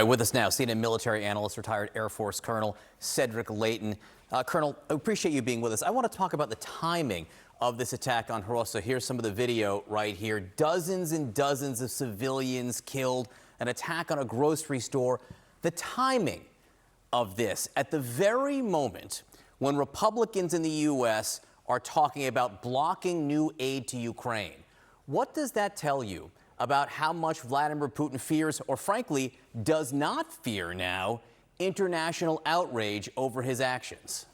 All right, with us now, CNN military analyst, retired Air Force Colonel Cedric Leighton. Colonel, I appreciate you being with us. I want to talk about the timing of this attack on Hroza. Here's some of the video right here. Dozens and dozens of civilians killed, an attack on a grocery store. The timing of this, at the very moment when Republicans in the U.S. are talking about blocking new aid to Ukraine. What does that tell you about how much Vladimir Putin fears, or frankly, does not fear now, international outrage over his actions?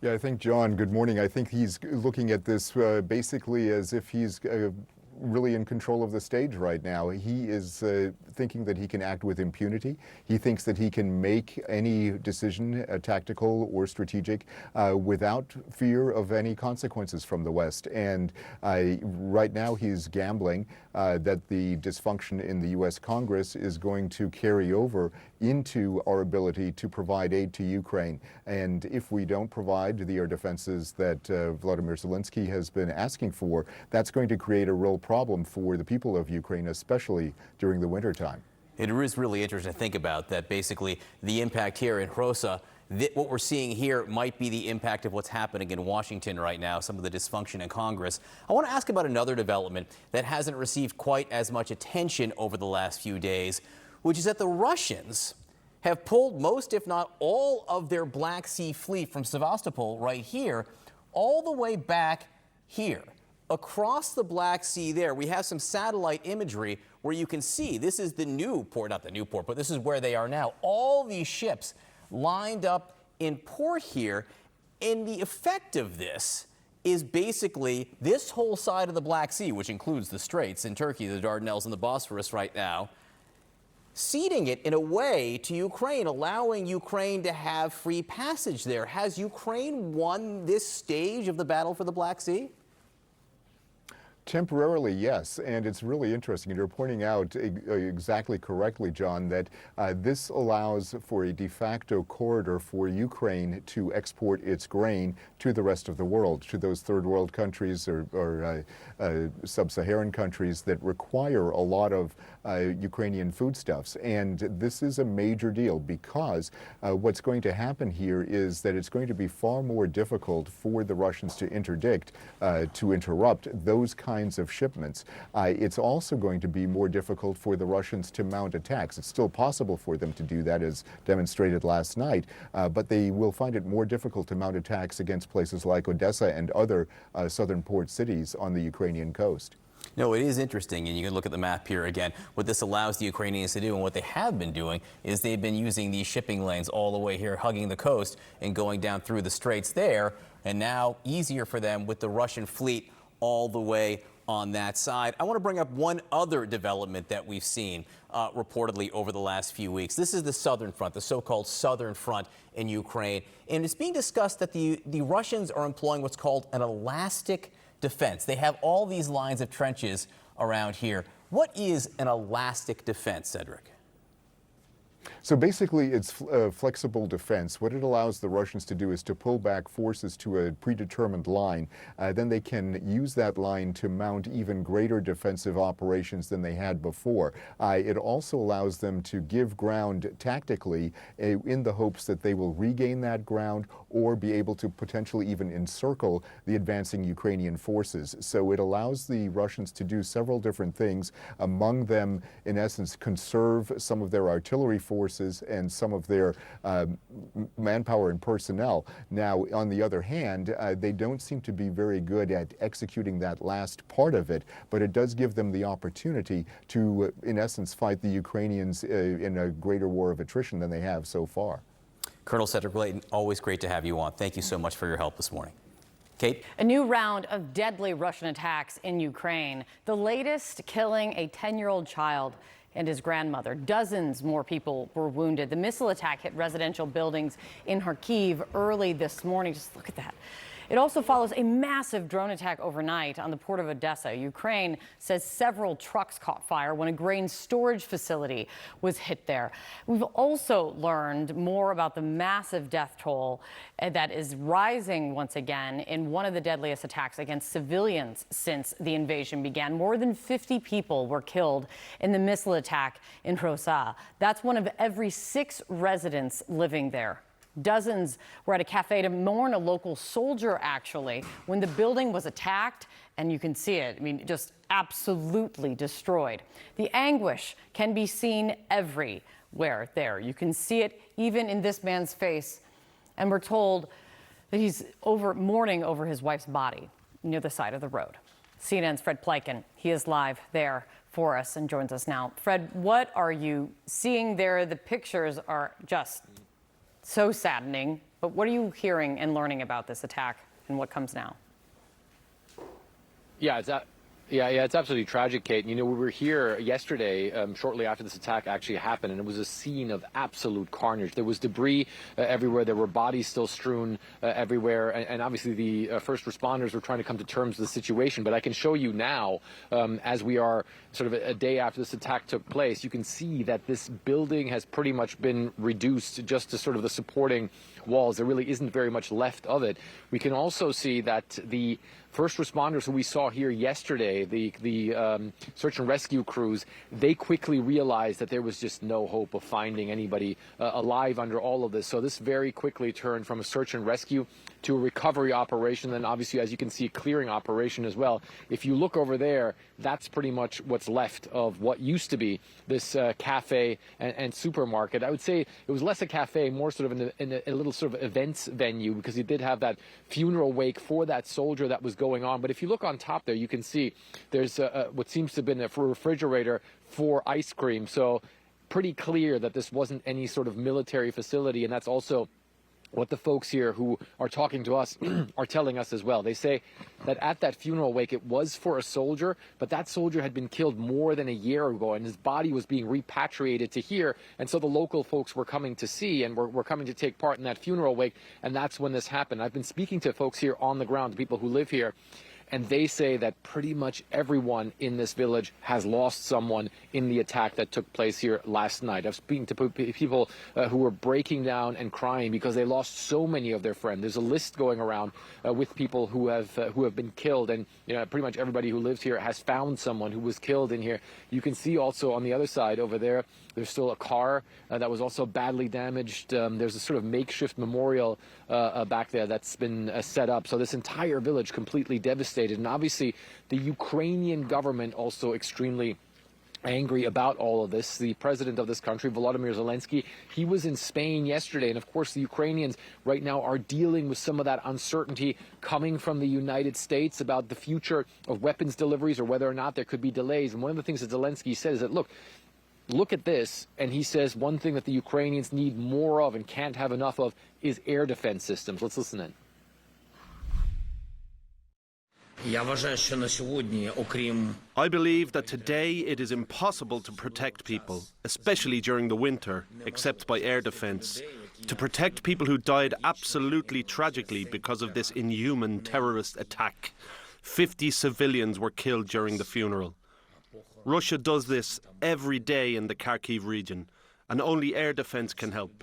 Yeah, I think, John, good morning. I think he's looking at this basically as if he's really in control of the stage right now. He is thinking that he can act with impunity. He thinks that he can make any decision, tactical or strategic, without fear of any consequences from the West. And right now he's gambling that the dysfunction in the U.S. Congress is going to carry over into our ability to provide aid to Ukraine. And if we don't provide the air defenses that Vladimir Zelensky has been asking for, that's going to create a real problem for the people of Ukraine, especially during the wintertime. It is really interesting to think about that. Basically, the impact here in Hroza, what we're seeing here might be the impact of what's happening in Washington right now, some of the dysfunction in Congress. I want to ask about another development that hasn't received quite as much attention over the last few days, which is that the Russians have pulled most, if not all, of their Black Sea fleet from Sevastopol right here, all the way back here. Across the Black Sea there, we have some satellite imagery where you can see this is the new port, not the new port, but this is where they are now. All these ships lined up in port here, and the effect of this is basically this whole side of the Black Sea, which includes the Straits in Turkey, the Dardanelles, and the Bosphorus right now, ceding it in a way to Ukraine, allowing Ukraine to have free passage there. Has Ukraine won this stage of the battle for the Black Sea? Temporarily, yes, and it's really interesting. You're pointing out exactly correctly, John, that this allows for a de facto corridor for Ukraine to export its grain to the rest of the world, to those third world countries or sub-Saharan countries that require a lot of Ukrainian foodstuffs. And this is a major deal because what's going to happen here is that it's going to be far more difficult for the Russians to interdict, to interrupt those kinds of shipments. It's also going to be more difficult for the Russians to mount attacks. It's still possible for them to do that, as demonstrated last night, but they will find it more difficult to mount attacks against places like Odessa and other southern port cities on the Ukrainian coast. No, it is interesting, and you can look at the map here again. What this allows the Ukrainians to do, and what they have been doing, is they've been using these shipping lanes all the way here, hugging the coast and going down through the straits there, and now easier for them with the Russian fleet all the way on that side. I want to bring up one other development that we've seen reportedly over the last few weeks. This is the Southern Front, the so-called Southern Front in Ukraine. And it's being discussed that the Russians are employing what's called an elastic defense. They have all these lines of trenches around here. What is an elastic defense, Cedric? So basically, it's flexible defense. What it allows the Russians to do is to pull back forces to a predetermined line. Then they can use that line to mount even greater defensive operations than they had before. It also allows them to give ground tactically in the hopes that they will regain that ground or be able to potentially even encircle the advancing Ukrainian forces. So it allows the Russians to do several different things, among them, in essence, conserve some of their artillery forces and some of their manpower and personnel. Now, on the other hand, they don't seem to be very good at executing that last part of it, but it does give them the opportunity to, in essence, fight the Ukrainians in a greater war of attrition than they have so far. Colonel Cedric Leighton, always great to have you on. Thank you so much for your help this morning. Kate? A new round of deadly Russian attacks in Ukraine. The latest killing a 10-year-old child and his grandmother. Dozens more people were wounded. The missile attack hit residential buildings in Kharkiv early this morning. Just look at that. It also follows a massive drone attack overnight on the port of Odessa. Ukraine says several trucks caught fire when a grain storage facility was hit there. We've also learned more about the massive death toll that is rising once again in one of the deadliest attacks against civilians since the invasion began. More than 50 people were killed in the missile attack in Rosa. That's one of every 6 residents living there. Dozens were at a cafe to mourn a local soldier, actually, when the building was attacked, and you can see it. I mean, just absolutely destroyed. The anguish can be seen everywhere there. You can see it even in this man's face. And we're told that he's mourning over his wife's body near the side of the road. CNN's Fred Pleiken, he is live there for us and joins us now. Fred, what are you seeing there? The pictures are just so saddening, but what are you hearing and learning about this attack and what comes now? Yeah, it's absolutely tragic, Kate. You know, we were here yesterday, shortly after this attack actually happened, and it was a scene of absolute carnage. There was debris everywhere. There were bodies still strewn everywhere, and obviously the first responders were trying to come to terms with the situation. But I can show you now, as we are sort of a day after this attack took place, you can see that this building has pretty much been reduced just to sort of the supporting walls. There really isn't very much left of it. We can also see that the first responders who we saw here yesterday, the search and rescue crews, they quickly realized that there was just no hope of finding anybody alive under all of this. So this very quickly turned from a search and rescue to a recovery operation, and obviously, as you can see, a clearing operation as well. If you look over there, that's pretty much what's left of what used to be this cafe and supermarket. I would say it was less a cafe, more sort of in a little sort of events venue, because you did have that funeral wake for that soldier that was going on. But if you look on top there, you can see there's what seems to have been a refrigerator for ice cream. So pretty clear that this wasn't any sort of military facility, and that's also what the folks here who are talking to us are telling us as well. They say that at that funeral wake, it was for a soldier, but that soldier had been killed more than a year ago, and his body was being repatriated to here. And so the local folks were coming to see and were coming to take part in that funeral wake, and that's when this happened. I've been speaking to folks here on the ground, the people who live here, and they say that pretty much everyone in this village has lost someone in the attack that took place here last night. I've speaking to people who were breaking down and crying because they lost so many of their friends. There's a list going around with people who have been killed, and you know, pretty much everybody who lives here has found someone who was killed in here. You can see also on the other side over there, there's still a car that was also badly damaged. There's a sort of makeshift memorial back there that's been set up. So this entire village completely devastated. And obviously, the Ukrainian government also extremely angry about all of this. The president of this country, Volodymyr Zelensky, he was in Spain yesterday. And of course, the Ukrainians right now are dealing with some of that uncertainty coming from the United States about the future of weapons deliveries or whether or not there could be delays. And one of the things that Zelensky said is that, look at this, and he says one thing that the Ukrainians need more of and can't have enough of is air defense systems. Let's listen in. I believe that today it is impossible to protect people, especially during the winter, except by air defense. To protect people who died absolutely tragically because of this inhuman terrorist attack. 50 civilians were killed during the funeral. Russia does this every day in the Kharkiv region, and only air defense can help.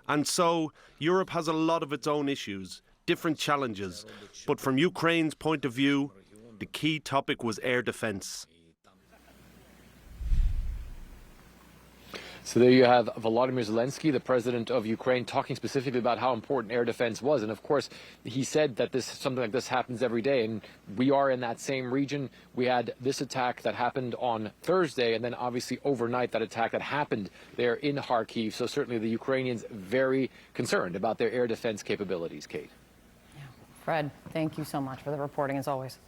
And so, Europe has a lot of its own issues, different challenges, but from Ukraine's point of view, the key topic was air defense. So there you have Volodymyr Zelensky, the president of Ukraine, talking specifically about how important air defense was. And of course, he said that something like this happens every day. And we are in that same region. We had this attack that happened on Thursday, and then obviously overnight that attack that happened there in Kharkiv. So certainly the Ukrainians very concerned about their air defense capabilities, Kate. Fred, thank you so much for the reporting as always.